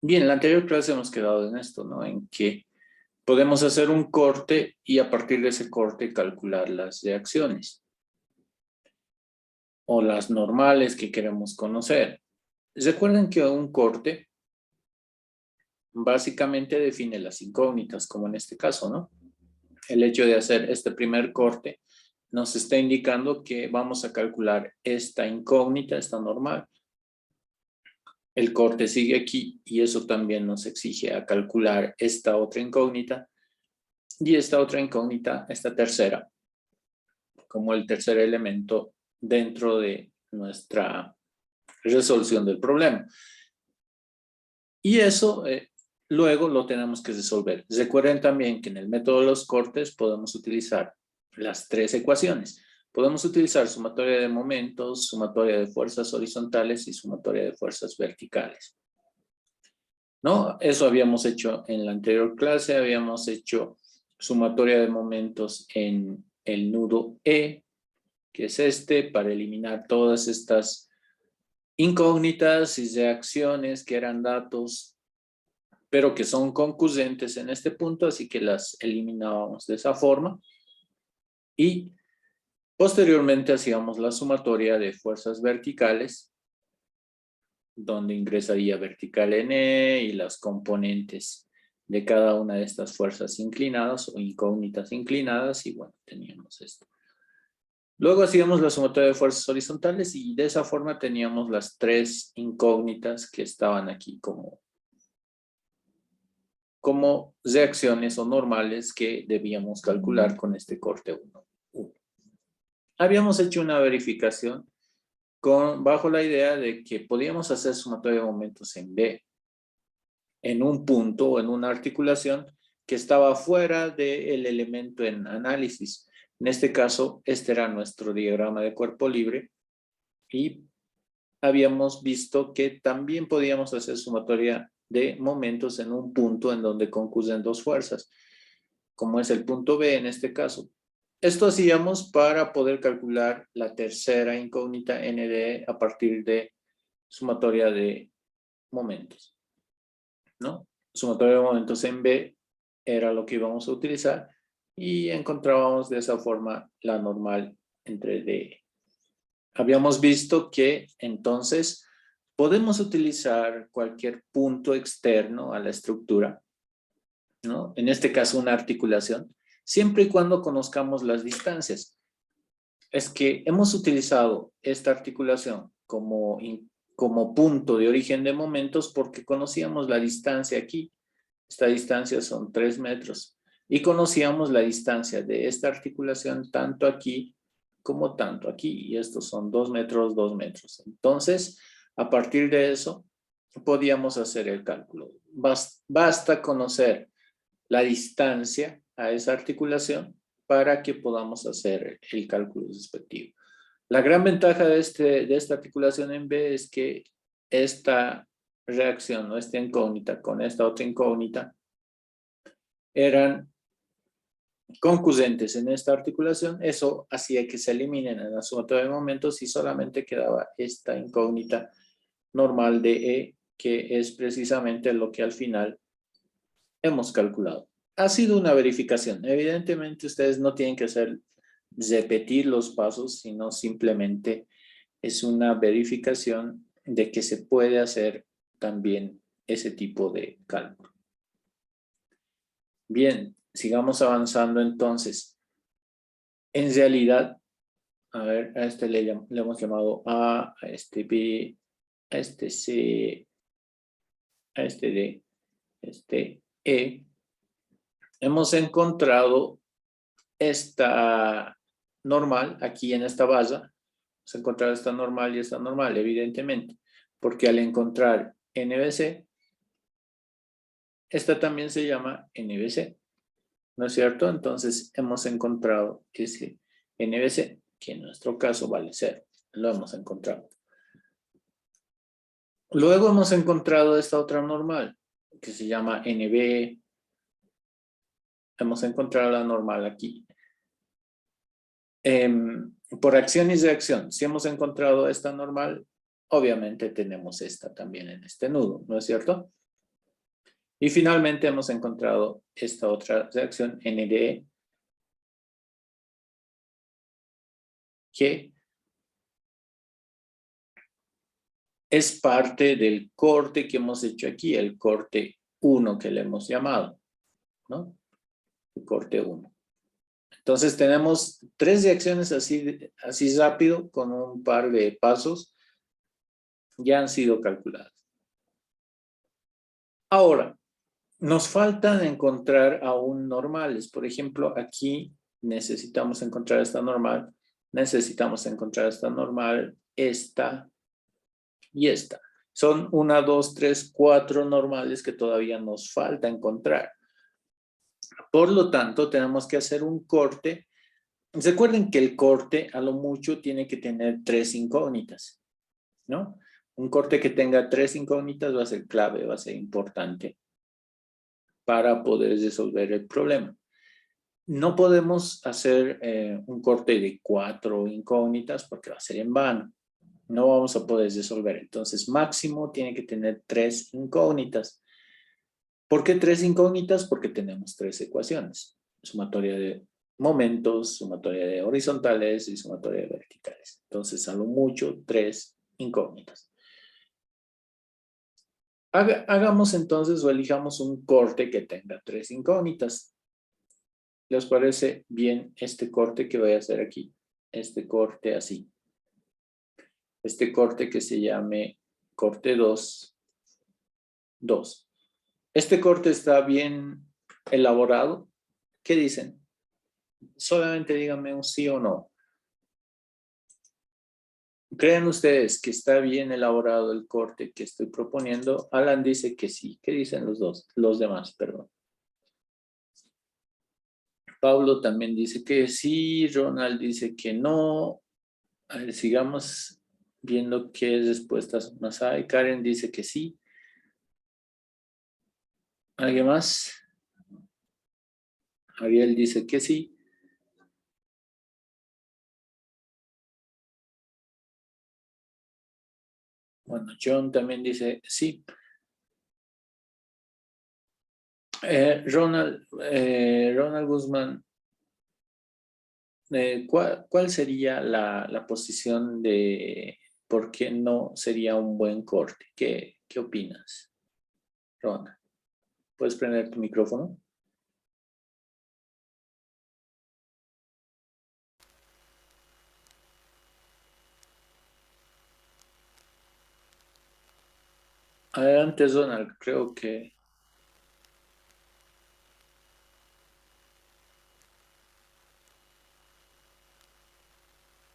Bien, en la anterior clase hemos quedado en esto, ¿no? En que podemos hacer un corte y a partir de ese corte calcular las reacciones o las normales que queremos conocer. Recuerden que un corte básicamente define las incógnitas, como en este caso, ¿no? El hecho de hacer este primer corte nos está indicando que vamos a calcular esta incógnita, esta normal. El corte sigue aquí y eso también nos exige a calcular esta otra incógnita y esta otra incógnita, esta tercera, como el tercer elemento dentro de nuestra resolución del problema. Y eso luego lo tenemos que resolver. Recuerden también que en el método de los cortes podemos utilizar las tres ecuaciones. Podemos utilizar sumatoria de momentos, sumatoria de fuerzas horizontales y sumatoria de fuerzas verticales, ¿no? Eso habíamos hecho en la anterior clase, habíamos hecho sumatoria de momentos en el nudo E, que es este, para eliminar todas estas incógnitas y reacciones que eran datos, pero que son concurrentes en este punto, así que las eliminábamos de esa forma. Y posteriormente hacíamos la sumatoria de fuerzas verticales, donde ingresaría vertical N y las componentes de cada una de estas fuerzas inclinadas o incógnitas inclinadas, y bueno, teníamos esto. Luego hacíamos la sumatoria de fuerzas horizontales y de esa forma teníamos las tres incógnitas que estaban aquí como reacciones o normales que debíamos calcular con este corte 1. Habíamos hecho una verificación bajo la idea de que podíamos hacer sumatoria de momentos en B, en un punto o en una articulación que estaba fuera del elemento en análisis. En este caso, este era nuestro diagrama de cuerpo libre y habíamos visto que también podíamos hacer sumatoria de momentos en un punto en donde concurren dos fuerzas, como es el punto B en este caso. Esto hacíamos para poder calcular la tercera incógnita ND a partir de sumatoria de momentos, ¿no? Sumatoria de momentos en B era lo que íbamos a utilizar y encontrábamos de esa forma la normal entre D. Habíamos visto que entonces podemos utilizar cualquier punto externo a la estructura, ¿no? En este caso una articulación, siempre y cuando conozcamos las distancias. Es que hemos utilizado esta articulación como punto de origen de momentos porque conocíamos la distancia aquí. Esta distancia son 3 metros. Y conocíamos la distancia de esta articulación tanto aquí como tanto aquí. Y estos son 2 metros, 2 metros. Entonces, a partir de eso, podíamos hacer el cálculo. Basta conocer la distancia a esa articulación para que podamos hacer el cálculo respectivo. La gran ventaja de esta articulación en B es que esta reacción o esta incógnita con esta otra incógnita eran concurrentes en esta articulación. Eso hacía que se eliminen en la sumatoria de momentos y solamente quedaba esta incógnita normal de E, que es precisamente lo que al final hemos calculado. Ha sido una verificación. Evidentemente ustedes no tienen que repetir los pasos, sino simplemente es una verificación de que se puede hacer también ese tipo de cálculo. Bien, sigamos avanzando entonces. En realidad, a ver, a este le hemos llamado A, a este B, a este C, a este D, a este E. Hemos encontrado esta normal aquí en esta base. Hemos encontrado esta normal y esta normal, evidentemente, porque al encontrar NBC, esta también se llama NBC, ¿no es cierto? Entonces hemos encontrado ese NBC, que en nuestro caso vale 0. Lo hemos encontrado. Luego hemos encontrado esta otra normal, que se llama NB. Hemos encontrado la normal aquí. Por acción y reacción, si hemos encontrado esta normal, obviamente tenemos esta también en este nudo, ¿no es cierto? Y finalmente hemos encontrado esta otra reacción NDE que es parte del corte que hemos hecho aquí, el corte 1 que le hemos llamado, ¿no? El corte 1. Entonces tenemos 3 reacciones así rápido con un par de pasos ya han sido calculadas. Ahora, nos faltan encontrar aún normales. Por ejemplo, aquí necesitamos encontrar esta normal, necesitamos encontrar esta normal, esta y esta. Son 1, 2, 3, 4 normales que todavía nos falta encontrar. Por lo tanto, tenemos que hacer un corte. Recuerden que el corte a lo mucho tiene que tener 3 incógnitas, ¿no? Un corte que tenga 3 incógnitas va a ser clave, va a ser importante para poder resolver el problema. No podemos hacer un corte de 4 incógnitas porque va a ser en vano. No vamos a poder resolver. Entonces, máximo tiene que tener 3 incógnitas. ¿Por qué 3 incógnitas? Porque tenemos 3 ecuaciones. Sumatoria de momentos, sumatoria de horizontales y sumatoria de verticales. Entonces, a lo mucho, 3 incógnitas. Hagamos entonces o elijamos un corte que tenga 3 incógnitas. ¿Les parece bien este corte que voy a hacer aquí? Este corte así. Este corte que se llame corte 2, 2. Este corte está bien elaborado. ¿Qué dicen? Solamente díganme un sí o no. ¿Creen ustedes que está bien elaborado el corte que estoy proponiendo? Alan dice que sí. ¿Qué dicen los demás, perdón? Pablo también dice que sí. Ronald dice que no. A ver, sigamos viendo qué respuestas más hay. Karen dice que sí. ¿Alguien más? Ariel dice que sí. Bueno, John también dice sí. Ronald Guzmán, ¿cuál sería la posición de por qué no sería un buen corte? ¿Qué opinas, Ronald? ¿Puedes prender tu micrófono? Adelante, Ronald, creo que...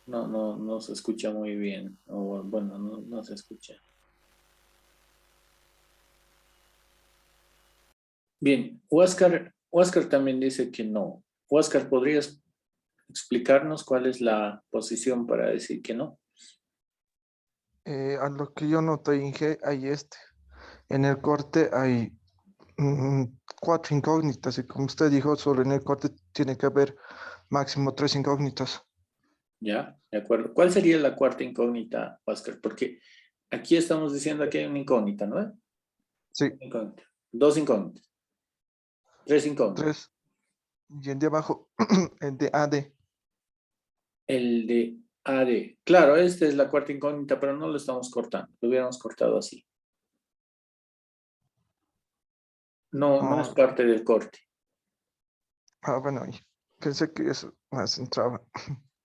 No se escucha muy bien. O bueno, no se escucha. Bien, Huáscar también dice que no. Huáscar, ¿podrías explicarnos cuál es la posición para decir que no? A lo que yo noté, Inge, hay en el corte hay 4 incógnitas y como usted dijo, solo en el corte tiene que haber máximo 3 incógnitas. Ya, de acuerdo. ¿Cuál sería la cuarta incógnita, Huáscar? Porque aquí estamos diciendo que hay una incógnita, ¿no? Sí, Incógnita. 2 incógnitas. 3 incógnitas. 3. Y el de abajo, el de AD. El de AD. Claro, esta es la cuarta incógnita, pero no lo estamos cortando. Lo hubiéramos cortado así. No es Ah, parte del corte. bueno, pensé que eso más entraba.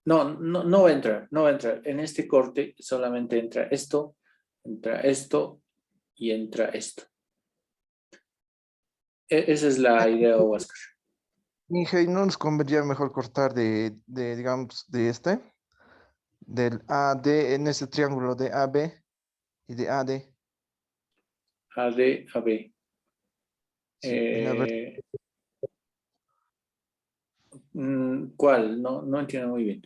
No va a entrar, no va a entrar. En este corte solamente entra esto y entra esto. Esa es la idea, Oscar. Inge, ¿no nos convendría mejor cortar digamos, del AD en ese triángulo de AB y de AD? AD, AB. Sí, en la ¿Cuál? No entiendo muy bien.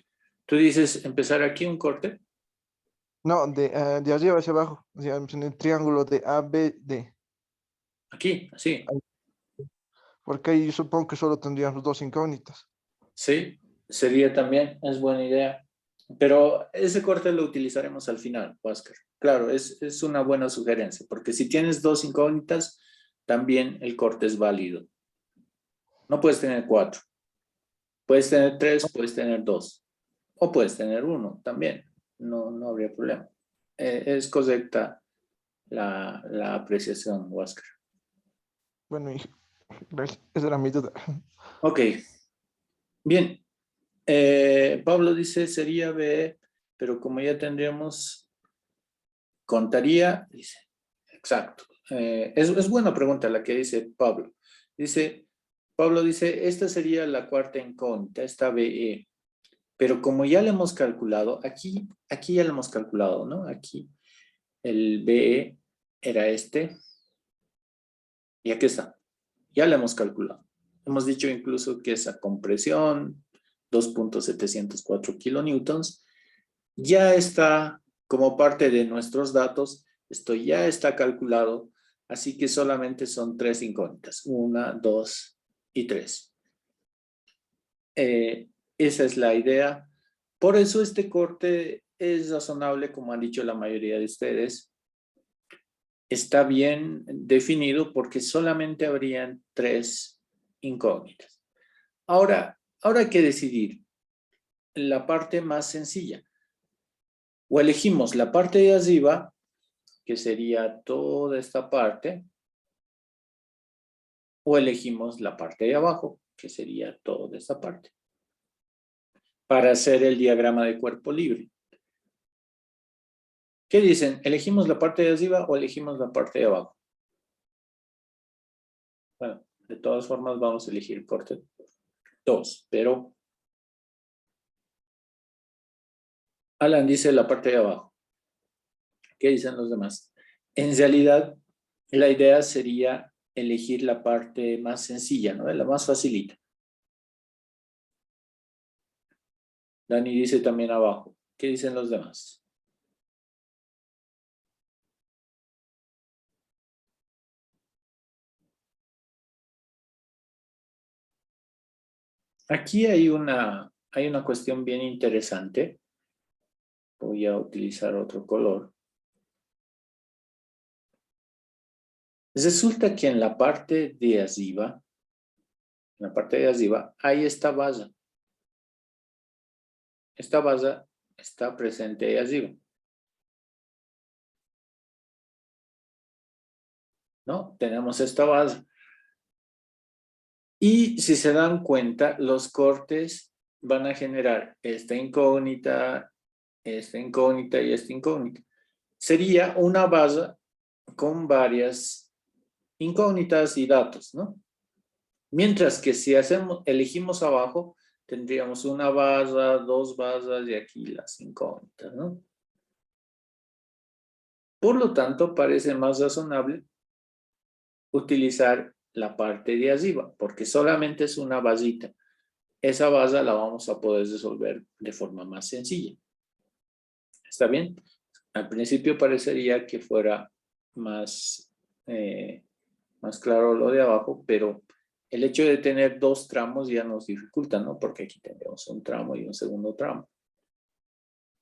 Tú dices empezar aquí un corte. No, de arriba hacia abajo, digamos, en el triángulo de ABD. Aquí, así. Porque ahí supongo que solo tendríamos 2 incógnitas. Sí, sería también, es buena idea. Pero ese corte lo utilizaremos al final, Oscar. Claro, es una buena sugerencia, porque si tienes 2 incógnitas, también el corte es válido. No puedes tener 4. Puedes tener 3, puedes tener 2. O puedes tener 1 también. No habría problema. Es correcta la apreciación, Huáscar. Bueno, gracias. Esa era mi duda. Ok. Bien. Pablo dice sería B, pero como ya tendríamos, contaría, dice, exacto. Es buena pregunta la que dice Pablo. Pablo dice, esta sería la cuarta incógnita, esta BE. Pero como ya lo hemos calculado, aquí ya lo hemos calculado, ¿no? Aquí el BE era este. Y aquí está. Ya lo hemos calculado. Hemos dicho incluso que esa compresión, 2.704 kilonewtons, ya está como parte de nuestros datos. Esto ya está calculado. Así que solamente son 3 incógnitas. 1, 2 y 3. Esa es la idea. Por eso este corte es razonable, como han dicho la mayoría de ustedes. Está bien definido porque solamente habrían 3 incógnitas. Ahora hay que decidir la parte más sencilla. O elegimos la parte de arriba, que sería toda esta parte, o elegimos la parte de abajo, que sería toda esta parte, para hacer el diagrama de cuerpo libre. ¿Qué dicen? ¿Elegimos la parte de arriba o elegimos la parte de abajo? Bueno, de todas formas vamos a elegir corte 2, pero Alan dice la parte de abajo. ¿Qué dicen los demás? En realidad, la idea sería elegir la parte más sencilla, ¿no? La más facilita. Dani dice también abajo. ¿Qué dicen los demás? Aquí hay una cuestión bien interesante. Voy a utilizar otro color. Resulta que en la parte de arriba, hay esta base. Esta base está presente ahí arriba. ¿No? Tenemos esta base. Y si se dan cuenta, los cortes van a generar esta incógnita y esta incógnita. Sería una base con varias incógnitas y datos, ¿no? Mientras que si elegimos abajo, tendríamos una base, 2 bases y aquí las incógnitas, ¿no? Por lo tanto, parece más razonable utilizar la parte de arriba, porque solamente es una basita. Esa base la vamos a poder resolver de forma más sencilla. ¿Está bien? Al principio parecería que fuera más claro lo de abajo, pero el hecho de tener 2 tramos ya nos dificulta, ¿no? Porque aquí tenemos un tramo y un segundo tramo.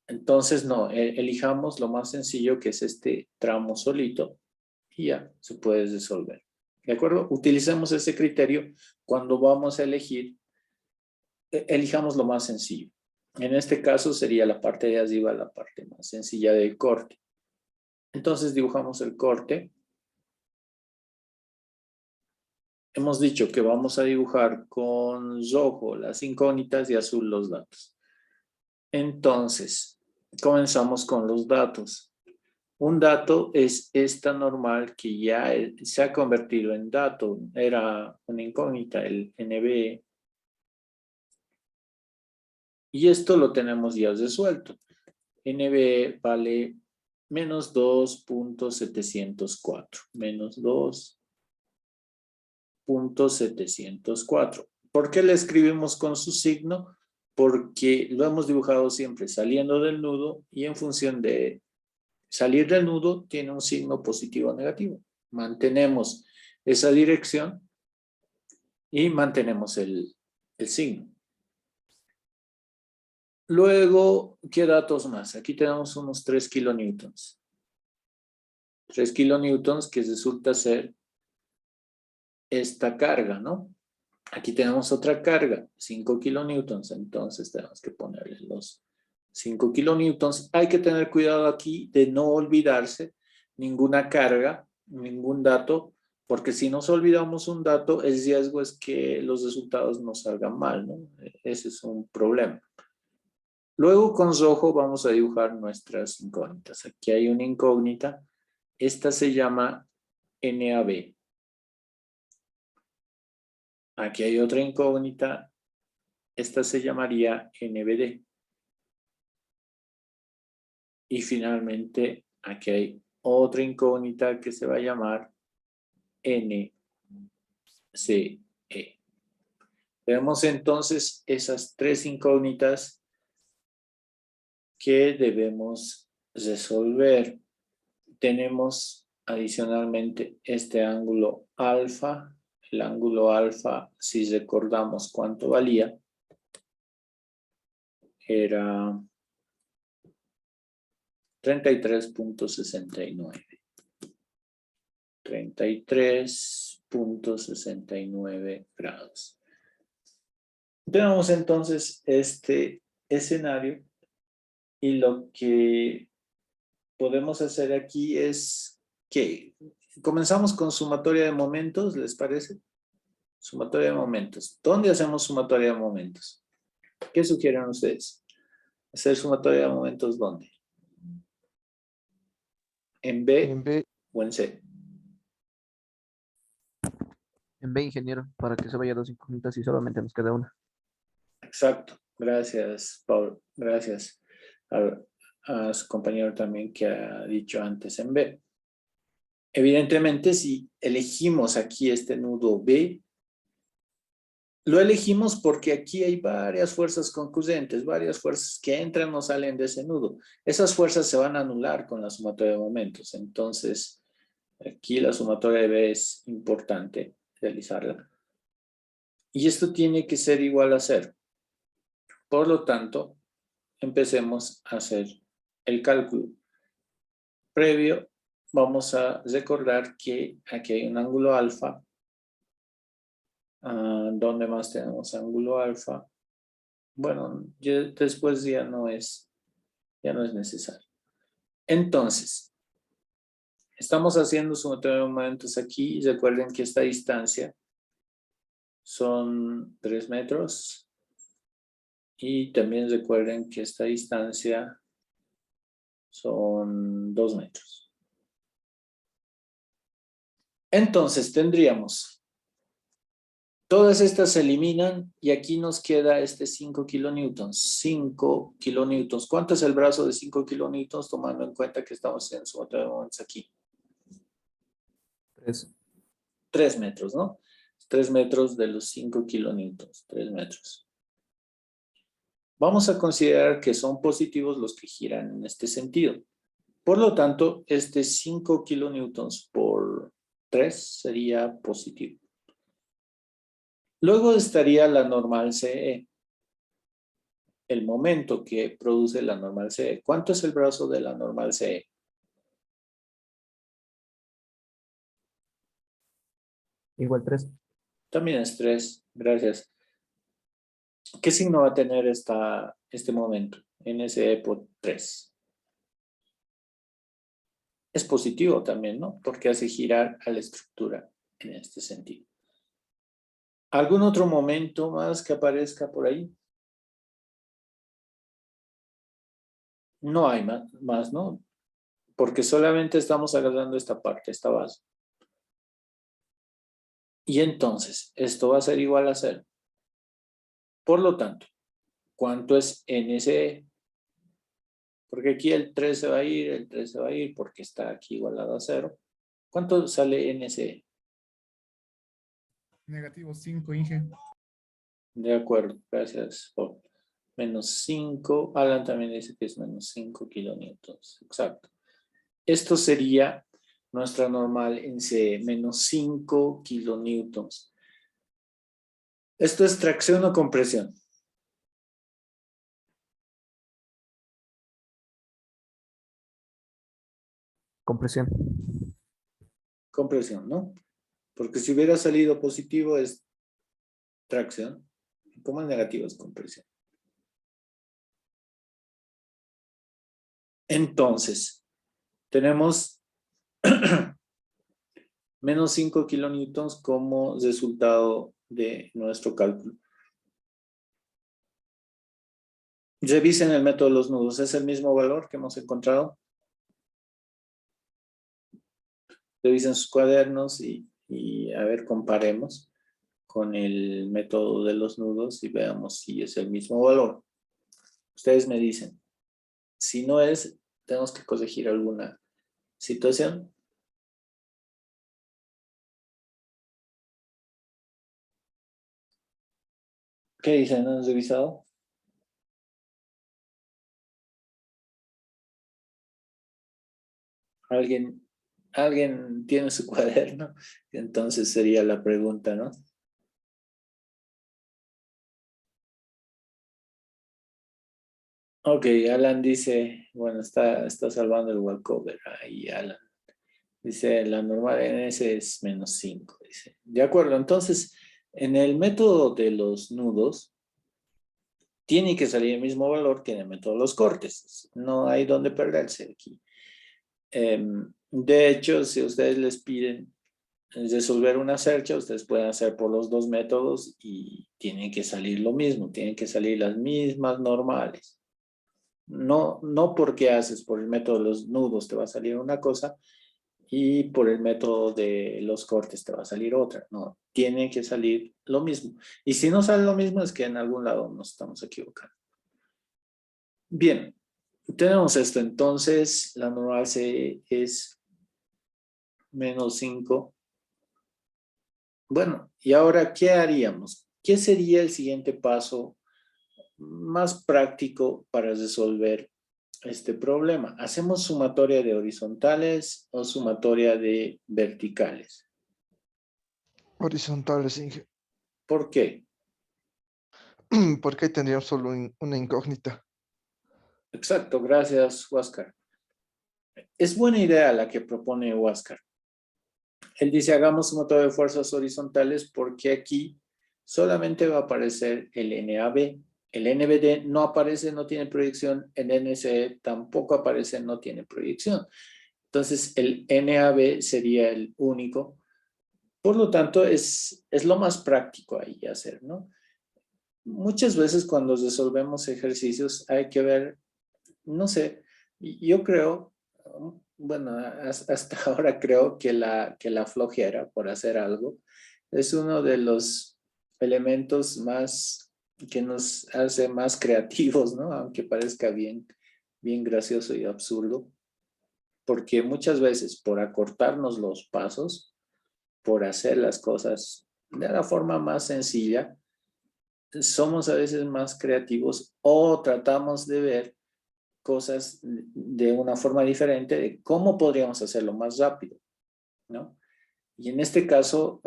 Entonces, no, elijamos lo más sencillo, que es este tramo solito, y ya se puede resolver. ¿De acuerdo? Utilicemos ese criterio cuando vamos a elegir. Elijamos lo más sencillo. En este caso sería la parte de arriba, la parte más sencilla del corte. Entonces dibujamos el corte. Hemos dicho que vamos a dibujar con rojo las incógnitas y azul los datos. Entonces, comenzamos con los datos. Un dato es esta normal que ya se ha convertido en dato. Era una incógnita, el NB. Y esto lo tenemos ya resuelto. NB vale menos 2.704. Menos 2.704. ¿Por qué le escribimos con su signo? Porque lo hemos dibujado siempre saliendo del nudo y en función de salir del nudo tiene un signo positivo o negativo. Mantenemos esa dirección y mantenemos el signo. Luego, ¿qué datos más? Aquí tenemos unos 3 kilonewtons. 3 kilonewtons que resulta ser esta carga, ¿no? Aquí tenemos otra carga, 5 kilonewtons, entonces tenemos que ponerle los 5 kilonewtons. Hay que tener cuidado aquí de no olvidarse ninguna carga, ningún dato, porque si nos olvidamos un dato, el riesgo es que los resultados nos salgan mal, ¿no? Ese es un problema. Luego con rojo vamos a dibujar nuestras incógnitas. Aquí hay una incógnita. Esta se llama NAB. Aquí hay otra incógnita. Esta se llamaría NBD. Y finalmente aquí hay otra incógnita que se va a llamar NCE. Veamos entonces esas tres incógnitas que debemos resolver. Tenemos adicionalmente este ángulo alfa. El ángulo alfa, si recordamos cuánto valía, era 33.69. 33.69 grados. Tenemos entonces este escenario y lo que podemos hacer aquí es que comenzamos con sumatoria de momentos, ¿les parece? Sumatoria de momentos. ¿Dónde hacemos sumatoria de momentos? ¿Qué sugieren ustedes? ¿Hacer sumatoria de momentos dónde? ¿En B En B, o en C? En B, ingeniero, para que se vaya dos incógnitas y solamente nos queda una. Exacto. Gracias, Paul. Gracias a su compañero también que ha dicho antes en B. Evidentemente, si elegimos aquí este nudo B, lo elegimos porque aquí hay varias fuerzas concurrentes, varias fuerzas que entran o salen de ese nudo. Esas fuerzas se van a anular con la sumatoria de momentos. Entonces, aquí la sumatoria de B es importante realizarla. Y esto tiene que ser igual a 0. Por lo tanto, empecemos a hacer el cálculo. Previo, vamos a recordar que aquí hay un ángulo alfa. ¿Dónde más tenemos ángulo alfa? Bueno, después ya no es necesario. Entonces, estamos haciendo sumatoria de momentos aquí. Recuerden que esta distancia son 3 metros. Y también recuerden que esta distancia son 2 metros. Entonces tendríamos, todas estas se eliminan y aquí nos queda este 5 kilonewtons. 5 kilonewtons. ¿Cuánto es el brazo de 5 kilonewtons tomando en cuenta que estamos en sumatoria de momentos aquí? 3. 3 metros, ¿no? 3 metros de los 5 kilonewtons. 3 metros. Vamos a considerar que son positivos los que giran en este sentido. Por lo tanto, este 5 kilonewtons por 3 sería positivo. Luego estaría la normal CE. El momento que produce la normal CE. ¿Cuánto es el brazo de la normal CE? Igual 3. También es 3. Gracias. ¿Qué signo va a tener este momento? NSE por 3. Es positivo también, ¿no? Porque hace girar a la estructura en este sentido. ¿Algún otro momento más que aparezca por ahí? No hay más, ¿no? Porque solamente estamos agarrando esta parte, esta base. Y entonces, esto va a ser igual a 0. Por lo tanto, ¿cuánto es NSE? Porque aquí el 3 se va a ir, el 3 se va a ir porque está aquí igualado a 0. ¿Cuánto sale NSE? Negativo 5, Inge. De acuerdo, gracias por menos 5. Alan también dice que es menos 5 kilonewtons. Exacto. Esto sería nuestra normal en CE, menos 5 kilonewtons. ¿Esto es tracción o compresión? Compresión. Compresión, ¿no? Porque si hubiera salido positivo es tracción, como es negativo es compresión. Entonces, tenemos menos 5 kilonewtons como resultado de nuestro cálculo. Revisen el método de los nudos, ¿es el mismo valor que hemos encontrado? Revisen sus cuadernos y a ver, comparemos con el método de los nudos y veamos si es el mismo valor. Ustedes me dicen, si no es, tenemos que corregir alguna situación. ¿Qué dicen? ¿Han revisado? ¿Alguien tiene su cuaderno? Entonces sería la pregunta, ¿no? Ok, Alan dice, bueno, está salvando el walkover ahí, Alan. Dice, la normal NS es menos 5. Dice. De acuerdo, entonces, en el método de los nudos, tiene que salir el mismo valor que en el método de los cortes. No hay donde perderse aquí. De hecho, si ustedes les piden resolver una cercha, ustedes pueden hacer por los dos métodos y tienen que salir lo mismo, tienen que salir las mismas normales. No porque haces por el método de los nudos te va a salir una cosa y por el método de los cortes te va a salir otra. No, tiene que salir lo mismo. Y si no sale lo mismo es que en algún lado nos estamos equivocando. Bien, tenemos esto. Entonces, la normal C es menos 5. Bueno, y ahora, ¿qué haríamos? ¿Qué sería el siguiente paso más práctico para resolver este problema? ¿Hacemos sumatoria de horizontales o sumatoria de verticales? Horizontales, Inge. ¿Por qué? Porque ahí tendríamos solo una incógnita. Exacto, gracias, Huáscar. Es buena idea la que propone Huáscar. Él dice, hagamos sumatoria de fuerzas horizontales porque aquí solamente va a aparecer el NAB. El NBD no aparece, no tiene proyección. El NCE tampoco aparece, no tiene proyección. Entonces, el NAB sería el único. Por lo tanto, es lo más práctico ahí hacer, ¿no? Muchas veces cuando resolvemos ejercicios hay que ver, no sé, yo creo, bueno, hasta ahora creo que la flojera por hacer algo es uno de los elementos más que nos hace más creativos, ¿no? Aunque parezca bien gracioso y absurdo, porque muchas veces por acortarnos los pasos, por hacer las cosas de la forma más sencilla, somos a veces más creativos o tratamos de ver cosas de una forma diferente de cómo podríamos hacerlo más rápido, ¿no? Y en este caso,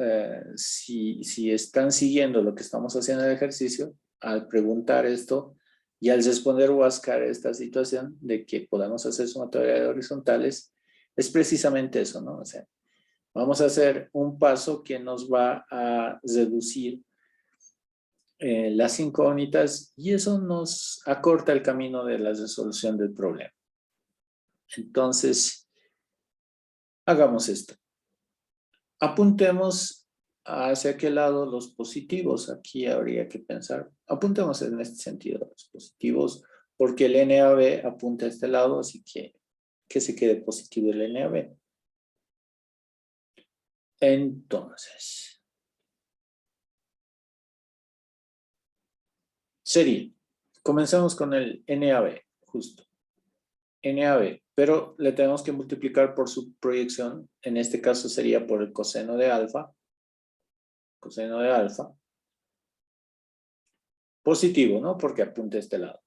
si están siguiendo lo que estamos haciendo en el ejercicio, al preguntar esto y al responder Huáscar esta situación de que podamos hacer sumatoria de horizontales, es precisamente eso, ¿no? O sea, vamos a hacer un paso que nos va a reducir las incógnitas y eso nos acorta el camino de la resolución del problema. Entonces, hagamos esto. Apuntemos hacia qué lado los positivos. Aquí habría que pensar. Apuntemos en este sentido los positivos, porque el NAB apunta a este lado, así que se quede positivo el NAB. Entonces, sería, comenzamos con el NAB, justo. NAB, pero le tenemos que multiplicar por su proyección. En este caso sería por el coseno de alfa. Coseno de alfa. Positivo, ¿no? Porque apunta a este lado.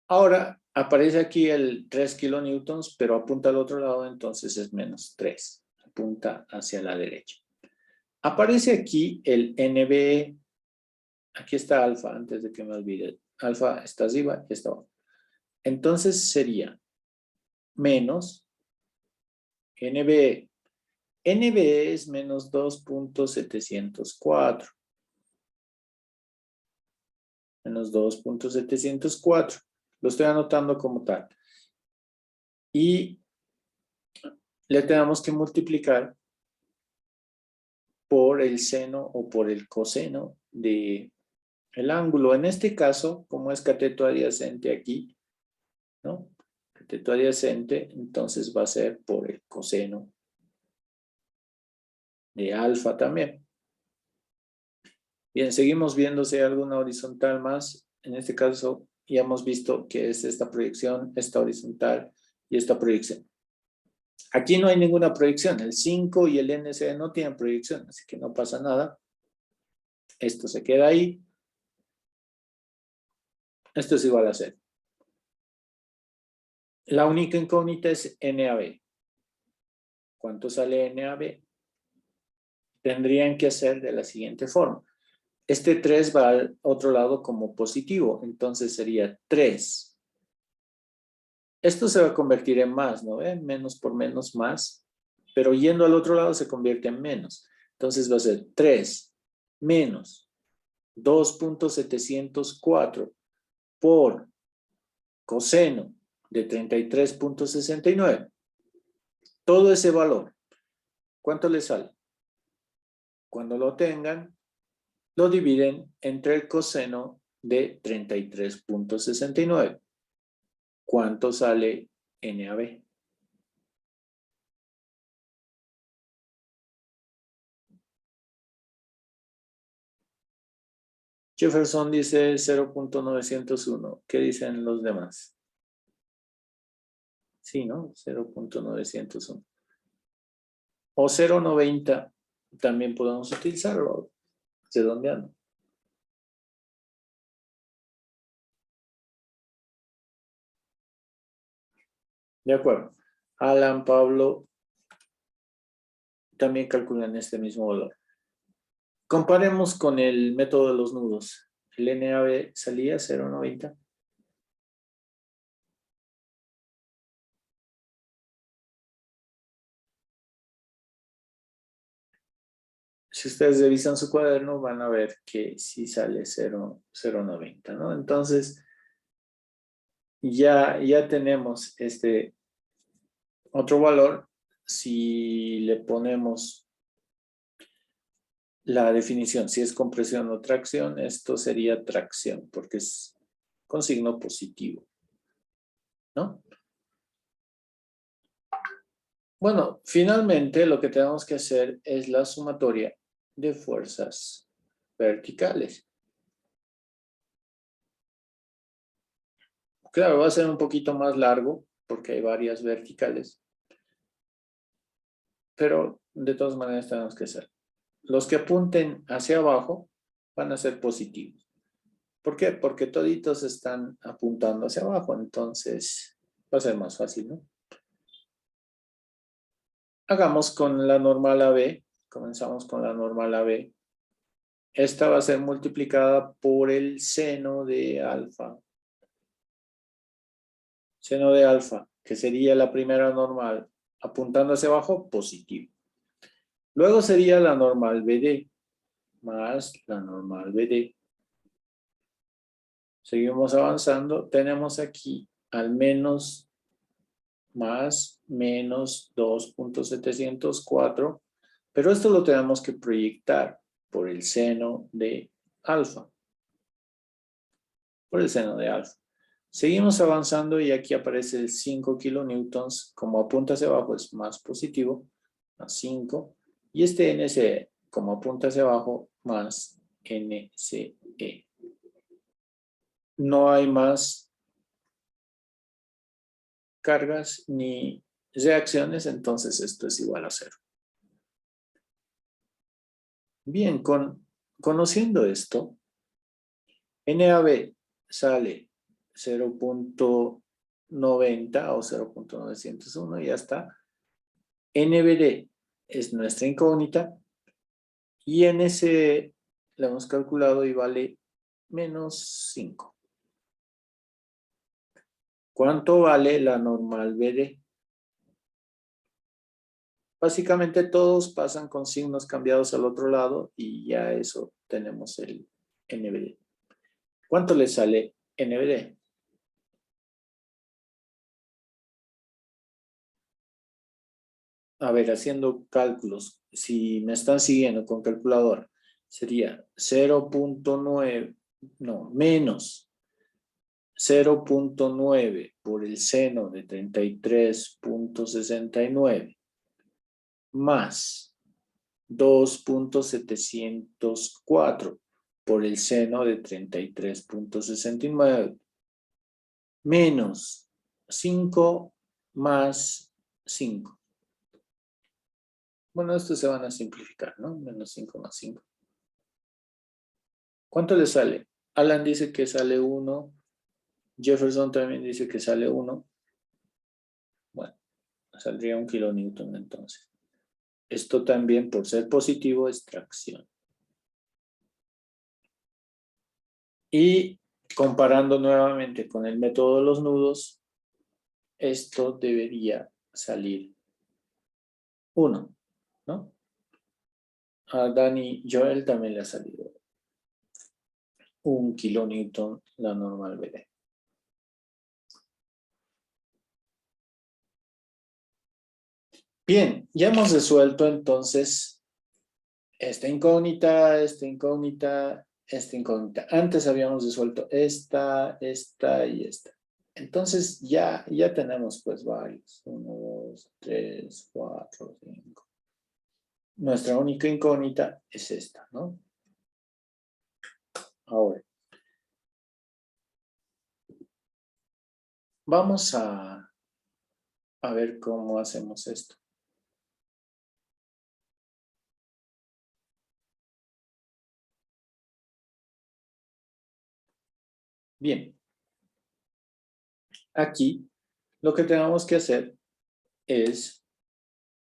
Ahora, aparece aquí el 3 kilonewtons, pero apunta al otro lado, entonces es menos 3. Apunta hacia la derecha. Aparece aquí el NBE. Aquí está alfa, antes de que me olvide. Alfa está arriba y está abajo. Entonces sería menos NBE NB es menos 2.704. Menos 2.704. Lo estoy anotando como tal. Y le tenemos que multiplicar por el seno o por el coseno del ángulo. En este caso, como es cateto adyacente aquí, ¿no? Cateto adyacente, entonces va a ser por el coseno de alfa también. Bien, seguimos viendo si hay alguna horizontal más. En este caso, ya hemos visto que es esta proyección, esta horizontal y esta proyección. Aquí no hay ninguna proyección. El 5 y el NC no tienen proyección, así que no pasa nada. Esto se queda ahí. Esto es igual a 0. La única incógnita es NAB. ¿Cuánto sale NAB? Tendrían que hacer de la siguiente forma. Este 3 va al otro lado como positivo, entonces sería 3. Esto se va a convertir en más, ¿no ven? Menos por menos, más. Pero yendo al otro lado se convierte en menos. Entonces va a ser 3 menos 2.704 por coseno de 33.69. Todo ese valor, ¿cuánto le sale? Cuando lo tengan, lo dividen entre el coseno de 33.69. ¿Cuánto sale NAB? Jefferson dice 0.901. ¿Qué dicen los demás? Sí, ¿no? 0.901. O 0.90 también podemos utilizarlo, redondeando. De acuerdo. Alan, Pablo, también calculan este mismo valor. Comparemos con el método de los nudos. El NAB salía 0.90. Si ustedes revisan su cuaderno, van a ver que sí sale 0.90, ¿no? Entonces, ya tenemos este otro valor. Si le ponemos la definición, si es compresión o tracción, esto sería tracción, porque es con signo positivo, ¿no? Bueno, finalmente lo que tenemos que hacer es la sumatoria de fuerzas verticales. Claro, va a ser un poquito más largo porque hay varias verticales, pero de todas maneras tenemos que hacer. Los que apunten hacia abajo van a ser positivos. ¿Por qué? Porque toditos están apuntando hacia abajo, entonces va a ser más fácil, ¿no? Hagamos con la normal AB. Comenzamos con la normal AB. Esta va a ser multiplicada por el seno de alfa. Seno de alfa, que sería la primera normal, apuntando hacia abajo, positivo. Luego sería la normal BD, más la normal BD. Seguimos avanzando. Tenemos aquí al menos, más, menos 2.704. Pero esto lo tenemos que proyectar por el seno de alfa. Por el seno de alfa. Seguimos avanzando y aquí aparece el 5 kilonewtons. Como apunta hacia abajo es más positivo, más 5. Y este NCE, como apunta hacia abajo, más NCE. No hay más cargas ni reacciones, entonces esto es igual a 0. Bien, conociendo esto, NAB sale 0.90 o 0.901 y ya está. NBD es nuestra incógnita y NCE la hemos calculado y vale menos 5. ¿Cuánto vale la normal BD? básicamente todos pasan con signos cambiados al otro lado y ya eso tenemos el NBD. ¿Cuánto le sale NBD? A ver, haciendo cálculos, si me están siguiendo con calculadora, sería 0.9, no, menos 0.9 por el seno de 33.69 más 2.704 por el seno de 33.69 menos 5 más 5. Bueno, estos se van a simplificar, ¿no? Menos 5 más 5. ¿Cuánto le sale? Alan dice que sale 1. Jefferson también dice que sale 1. Bueno, saldría 1 kilonewton entonces. Esto también, por ser positivo, es tracción. Y comparando nuevamente con el método de los nudos, esto debería salir 1, ¿no? A Dani Joel también le ha salido 1 kilonewton la normal BD. Bien, ya hemos resuelto entonces esta incógnita, esta incógnita, esta incógnita. Antes habíamos resuelto esta y esta. Entonces ya tenemos pues varios. 1, 2, 3, 4, 5. Nuestra única incógnita es esta, ¿no? Ahora, vamos a ver cómo hacemos esto. Bien. Aquí lo que tenemos que hacer es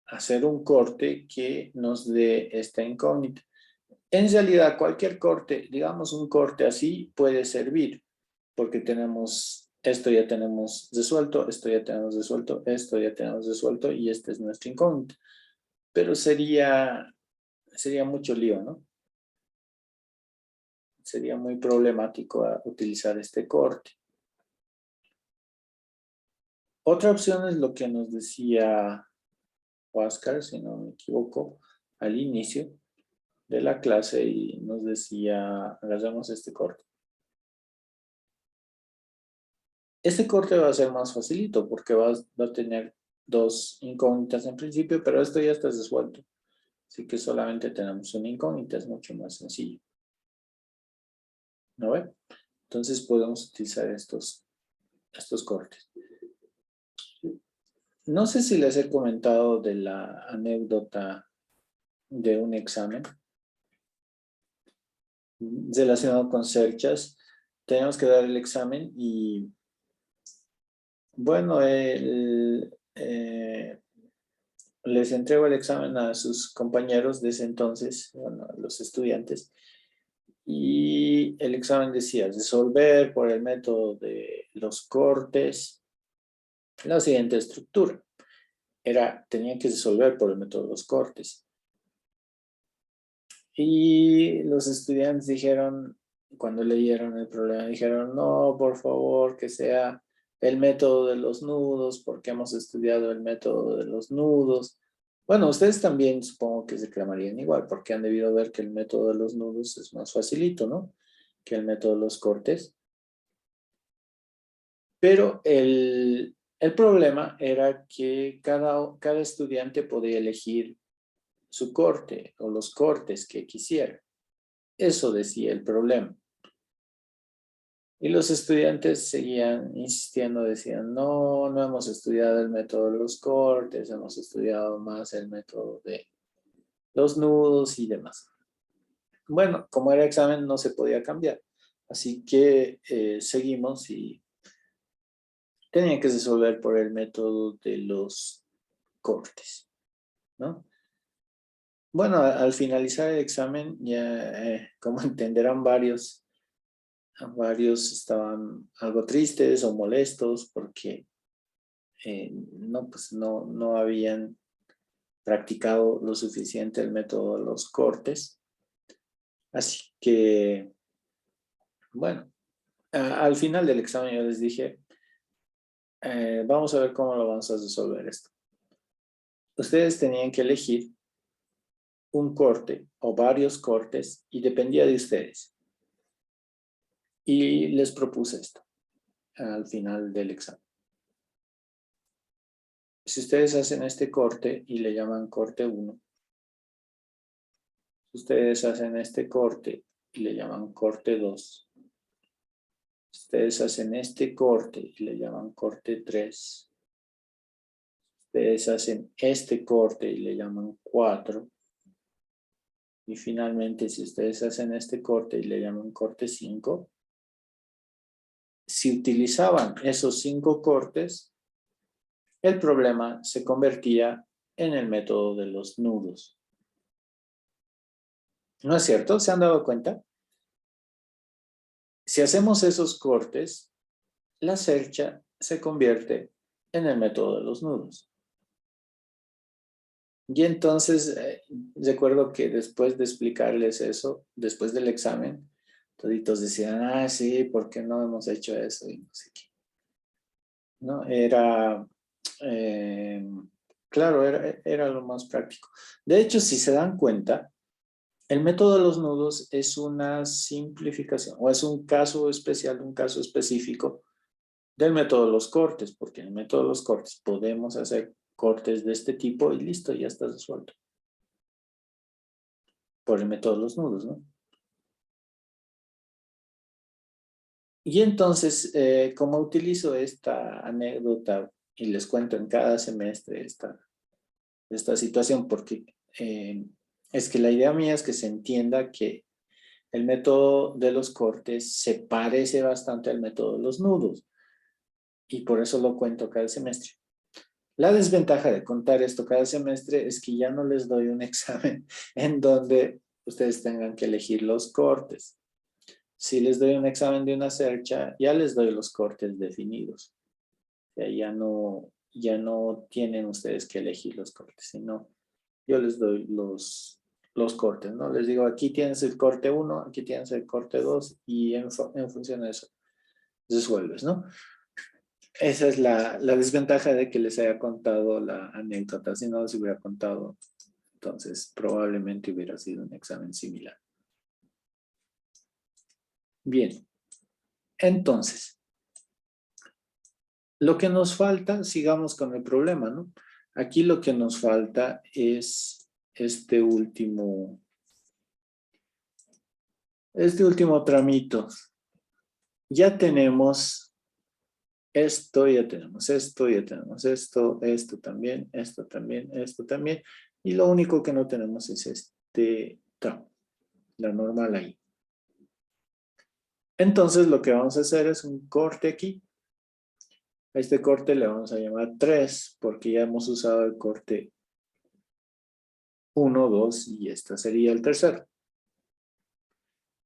hacer un corte que nos dé esta incógnita. En realidad, cualquier corte, digamos un corte así, puede servir, porque tenemos, esto ya tenemos resuelto, esto ya tenemos resuelto, esto ya tenemos resuelto, y esta es nuestra incógnita. Pero sería mucho lío, ¿no? Sería muy problemático utilizar este corte. Otra opción es lo que nos decía Oscar, si no me equivoco, al inicio de la clase, y nos decía, hagamos este corte. Este corte va a ser más facilito porque va a tener dos incógnitas en principio, pero esto ya está resuelto. Así que solamente tenemos una incógnita, es mucho más sencillo. ¿No ve? Entonces podemos utilizar estos cortes. No sé si les he comentado de la anécdota de un examen relacionado con cerchas. Tenemos que dar el examen y bueno, les entrego el examen a sus compañeros de ese entonces, bueno, a los estudiantes, y el examen decía resolver por el método de los cortes la siguiente estructura. Tenían que resolver por el método de los cortes. Y los estudiantes dijeron, cuando leyeron el problema, dijeron, no, por favor, que sea el método de los nudos, porque hemos estudiado el método de los nudos. Bueno, ustedes también supongo que se reclamarían igual, porque han debido ver que el método de los nudos es más facilito, ¿no? Que el método de los cortes. Pero el problema era que cada estudiante podía elegir su corte o los cortes que quisiera. Eso decía el problema. Y los estudiantes seguían insistiendo, decían, no hemos estudiado el método de los cortes, hemos estudiado más el método de los nudos y demás. Bueno, como era examen no se podía cambiar, así que seguimos y tenían que resolver por el método de los cortes, ¿no? Bueno, al finalizar el examen, ya como entenderán varios estaban algo tristes o molestos porque no habían practicado lo suficiente el método de los cortes. Así que, bueno, al final del examen yo les dije, vamos a ver cómo lo vamos a resolver esto. Ustedes tenían que elegir un corte o varios cortes y dependía de ustedes. Y les propuse esto al final del examen. Si ustedes hacen este corte y le llaman corte 1, si ustedes hacen este corte y le llaman corte 2, si ustedes hacen este corte y le llaman corte 3, ustedes hacen este corte y le llaman 4, y finalmente si ustedes hacen este corte y le llaman corte 5, si utilizaban esos 5 cortes, el problema se convertía en el método de los nudos. ¿No es cierto? ¿Se han dado cuenta? Si hacemos esos cortes, la cercha se convierte en el método de los nudos. Y entonces, recuerdo que después de explicarles eso, después del examen, toditos decían, ah, sí, ¿por qué no hemos hecho eso? Y no sé qué. ¿No? Era, claro, era lo más práctico. De hecho, si se dan cuenta, el método de los nudos es una simplificación o es un caso especial, un caso específico del método de los cortes, porque en el método de los cortes podemos hacer cortes de este tipo y listo, ya está resuelto. Por el método de los nudos, ¿no? Y entonces, como utilizo esta anécdota y les cuento en cada semestre esta situación, porque es que la idea mía es que se entienda que el método de los cortes se parece bastante al método de los nudos. Y por eso lo cuento cada semestre. La desventaja de contar esto cada semestre es que ya no les doy un examen en donde ustedes tengan que elegir los cortes. Si les doy un examen de una cercha, ya les doy los cortes definidos. O sea, ya no tienen ustedes que elegir los cortes, sino yo les doy los cortes, ¿no? Les digo, aquí tienes el corte 1, aquí tienes el corte 2 y en función de eso resuelves, ¿no? Esa es la desventaja de que les haya contado la anécdota. Si no les hubiera contado, entonces probablemente hubiera sido un examen similar. Bien, entonces, lo que nos falta, sigamos con el problema, ¿no? Aquí lo que nos falta es este último tramito. Ya tenemos esto, ya tenemos esto, ya tenemos esto, esto también, esto también, esto también. Y lo único que no tenemos es este tramo, la normal ahí. Entonces lo que vamos a hacer es un corte aquí. A este corte le vamos a llamar 3 porque ya hemos usado el corte 1, 2 y este sería el tercero.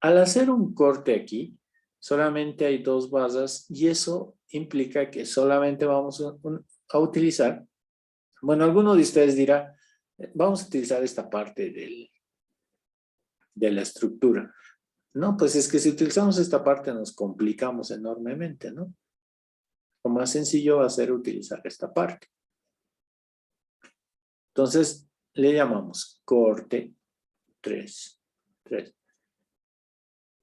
Al hacer un corte aquí, solamente hay 2 basas y eso implica que solamente vamos a utilizar, bueno, alguno de ustedes dirá, vamos a utilizar esta parte de la estructura. No, pues es que si utilizamos esta parte nos complicamos enormemente, ¿no? Lo más sencillo va a ser utilizar esta parte. Entonces, le llamamos corte 3.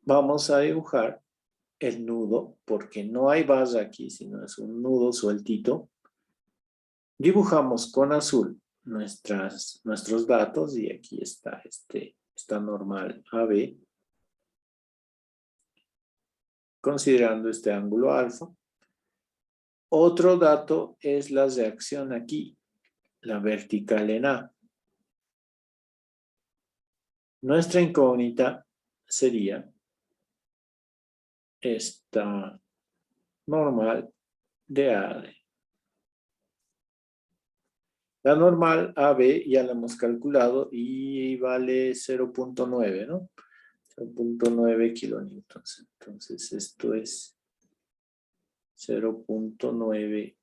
Vamos a dibujar el nudo, porque no hay base aquí, sino es un nudo sueltito. Dibujamos con azul nuestros datos y aquí está esta normal AB, considerando este ángulo alfa. Otro dato es la reacción aquí, la vertical en A. Nuestra incógnita sería esta normal de AD. La normal AB ya la hemos calculado y vale 0.9, ¿no? 0.9 kilonewtons. Entonces esto es 0.9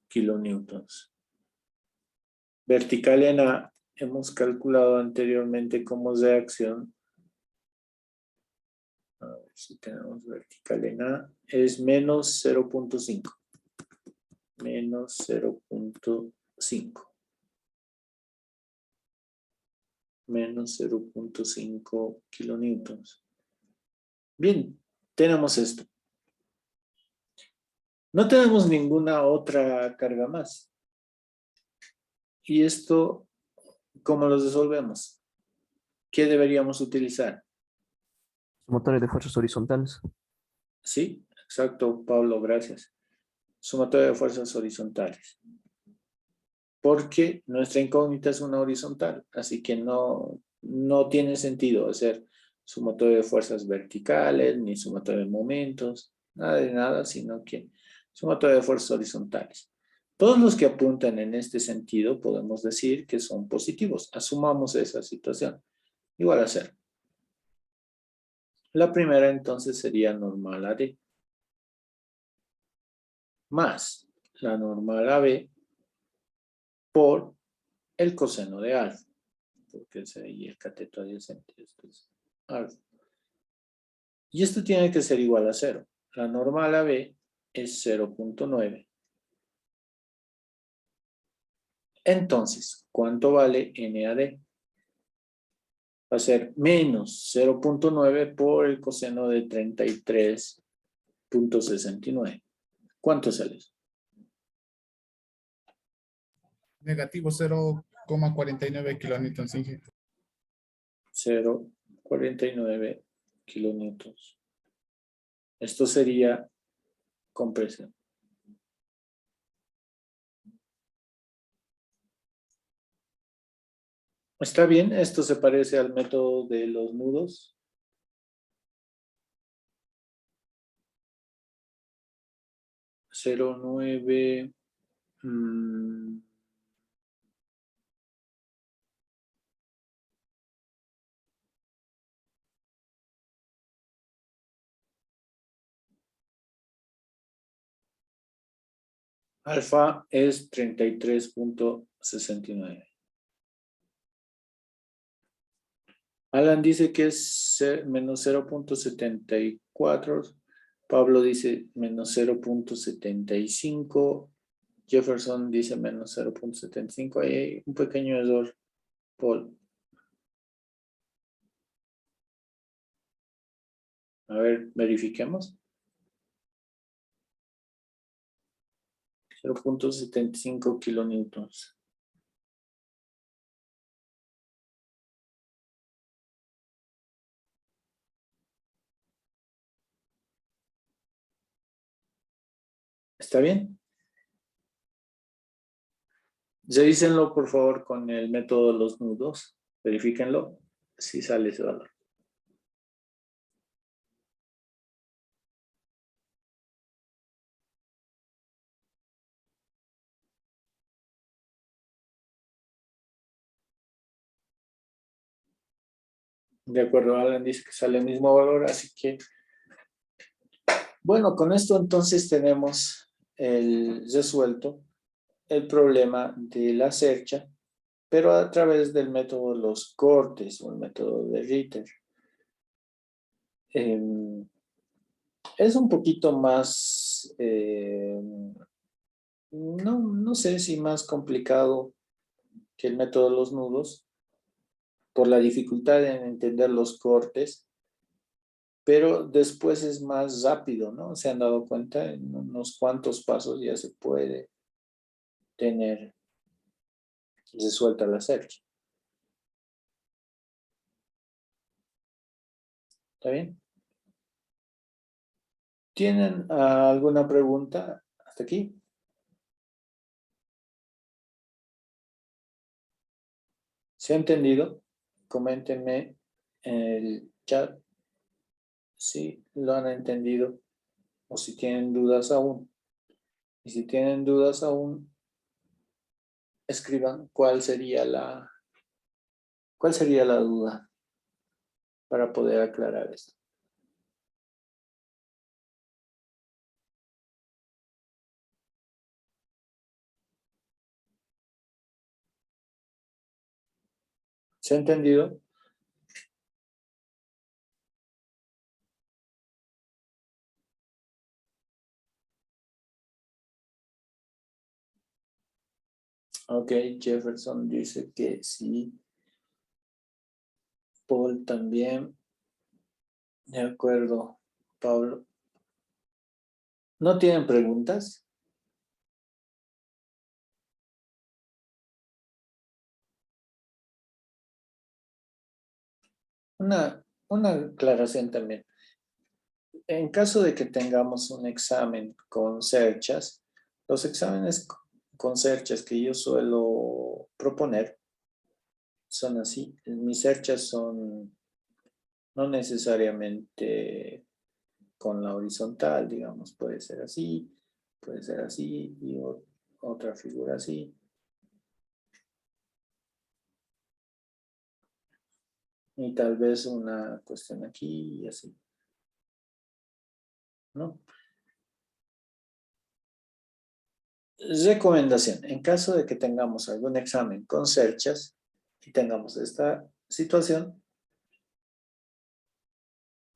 kilonewtons. Vertical en A, hemos calculado anteriormente como reacción. A ver si tenemos vertical en A, es menos 0.5. Menos 0.5. Menos 0.5 kilonewtons. Bien, tenemos esto. No tenemos ninguna otra carga más. ¿Y esto cómo lo resolvemos? ¿Qué deberíamos utilizar? Motores de fuerzas horizontales. Sí, exacto, Pablo, gracias. Sumatoria de fuerzas horizontales. Porque nuestra incógnita es una horizontal, así que no tiene sentido hacer sumatoria de fuerzas verticales, ni sumatoria de momentos, nada de nada, sino que sumatoria de fuerzas horizontales. Todos los que apuntan en este sentido podemos decir que son positivos. Asumamos esa situación. Igual a cero. La primera entonces sería normal AD. Más la normal AB por el coseno de alfa. Porque es ahí el cateto adyacente. Esto es alfa. Y esto tiene que ser igual a cero. La normal AB es 0.9. Entonces, ¿cuánto vale NAD? Va a ser menos 0.9 por el coseno de 33.69. ¿Cuánto sale eso? Negativo 0,49 kilonewtons. 0.49 kilonewtons. Esto sería compresión. ¿Está bien? Esto se parece al método de los nudos. Cero nueve. Alfa es 33.69. Alan dice que es menos 0.74. Pablo dice menos 0.75. Jefferson dice menos 0.75. Ahí hay un pequeño error, Paul. A ver, verifiquemos. 0.75 kilonewtons. ¿Está bien? Revísenlo, por favor, con el método de los nudos. Verifíquenlo si sale ese valor. De acuerdo, Alan dice que sale el mismo valor, así que... Bueno, con esto entonces tenemos resuelto el problema de la cercha, pero a través del método de los cortes o el método de Ritter. Es un poquito más, no sé si más complicado que el método de los nudos, por la dificultad en entender los cortes, pero después es más rápido, ¿no? Se han dado cuenta, en unos cuantos pasos ya se puede tener resuelta la cercha. ¿Está bien? ¿Tienen alguna pregunta hasta aquí? ¿Se ha entendido? Coméntenme en el chat si lo han entendido o si tienen dudas aún. Y si tienen dudas aún, escriban cuál sería la duda para poder aclarar esto. ¿Se ha entendido? Ok, Jefferson dice que sí. Paul también. De acuerdo, Pablo. ¿No tienen preguntas? Una aclaración también. En caso de que tengamos un examen con cerchas, los exámenes con cerchas que yo suelo proponer son así. Mis cerchas son no necesariamente con la horizontal, digamos, puede ser así y otra figura así. Y tal vez una cuestión aquí y así, ¿no? Recomendación, en caso de que tengamos algún examen con cerchas y tengamos esta situación,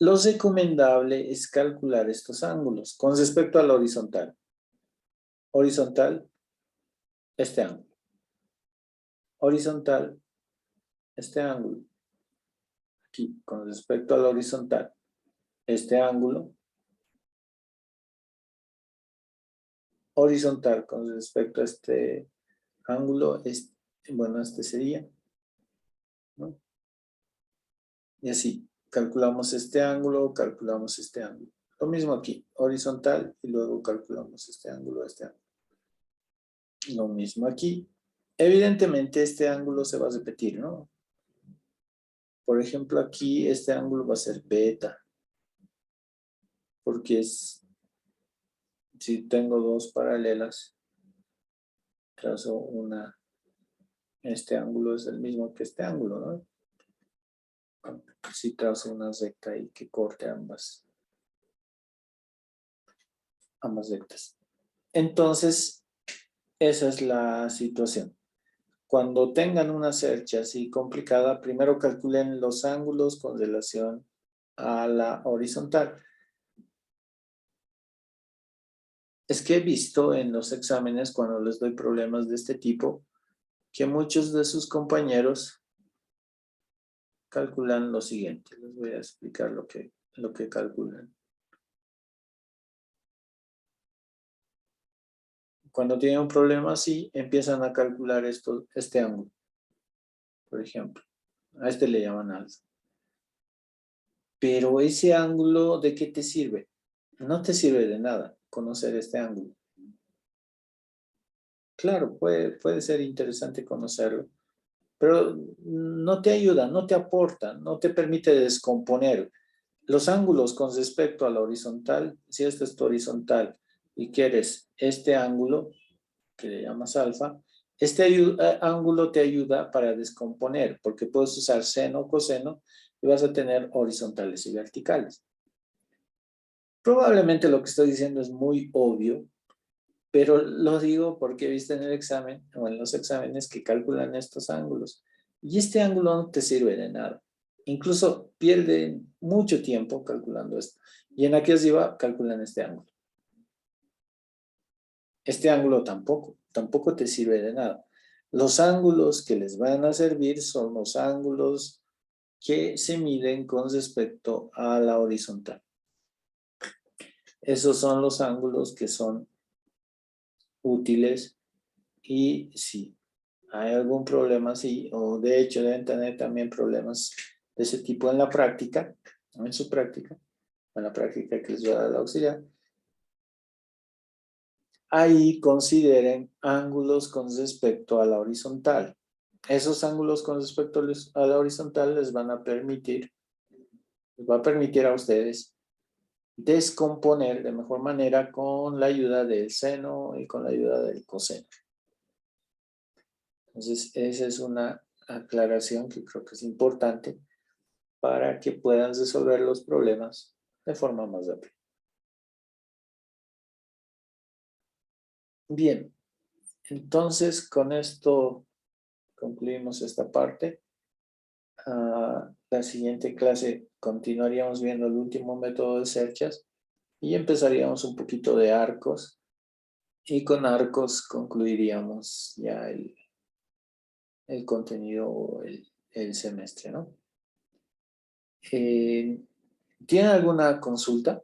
lo recomendable es calcular estos ángulos con respecto a la horizontal. Horizontal, este ángulo. Horizontal, este ángulo. Aquí, con respecto a la horizontal, este ángulo. Horizontal, con respecto a este ángulo, bueno, este sería, ¿no? Y así, calculamos este ángulo, calculamos este ángulo. Lo mismo aquí, horizontal, y luego calculamos este ángulo, este ángulo. Lo mismo aquí. Evidentemente este ángulo se va a repetir, ¿no? Por ejemplo, aquí este ángulo va a ser beta. Porque si tengo dos paralelas, trazo una, este ángulo es el mismo que este ángulo, ¿no? Si trazo una recta y que corte ambas rectas. Entonces, esa es la situación. Cuando tengan una cercha así complicada, primero calculen los ángulos con relación a la horizontal. Es que he visto en los exámenes, cuando les doy problemas de este tipo, que muchos de sus compañeros calculan lo siguiente. Les voy a explicar lo que calculan. Cuando tienen un problema así, empiezan a calcular este ángulo, por ejemplo. A este le llaman alfa. Pero ese ángulo, ¿de qué te sirve? No te sirve de nada conocer este ángulo. Claro, puede ser interesante conocerlo, pero no te ayuda, no te aporta, no te permite descomponer. Los ángulos con respecto a la horizontal, si esto es tu horizontal y quieres este ángulo, que le llamas alfa, este ángulo te ayuda para descomponer, porque puedes usar seno o coseno y vas a tener horizontales y verticales. Probablemente lo que estoy diciendo es muy obvio, pero lo digo porque he visto en el examen o en los exámenes que calculan estos ángulos. Y este ángulo no te sirve de nada. Incluso pierden mucho tiempo calculando esto. Y en aquí arriba calculan este ángulo. Este ángulo tampoco te sirve de nada. Los ángulos que les van a servir son los ángulos que se miden con respecto a la horizontal. Esos son los ángulos que son útiles y si hay algún problema, sí, o de hecho deben tener también problemas de ese tipo en la práctica, en su práctica, en la práctica que les va a dar la auxiliar. Ahí consideren ángulos con respecto a la horizontal. Esos ángulos con respecto a la horizontal les va a permitir a ustedes descomponer de mejor manera con la ayuda del seno y con la ayuda del coseno. Entonces, esa es una aclaración que creo que es importante para que puedan resolver los problemas de forma más rápida. Bien, entonces con esto concluimos esta parte. la siguiente clase continuaríamos viendo el último método de cerchas y empezaríamos un poquito de arcos y con arcos concluiríamos ya el contenido o el semestre, ¿no? ¿Tienen alguna consulta?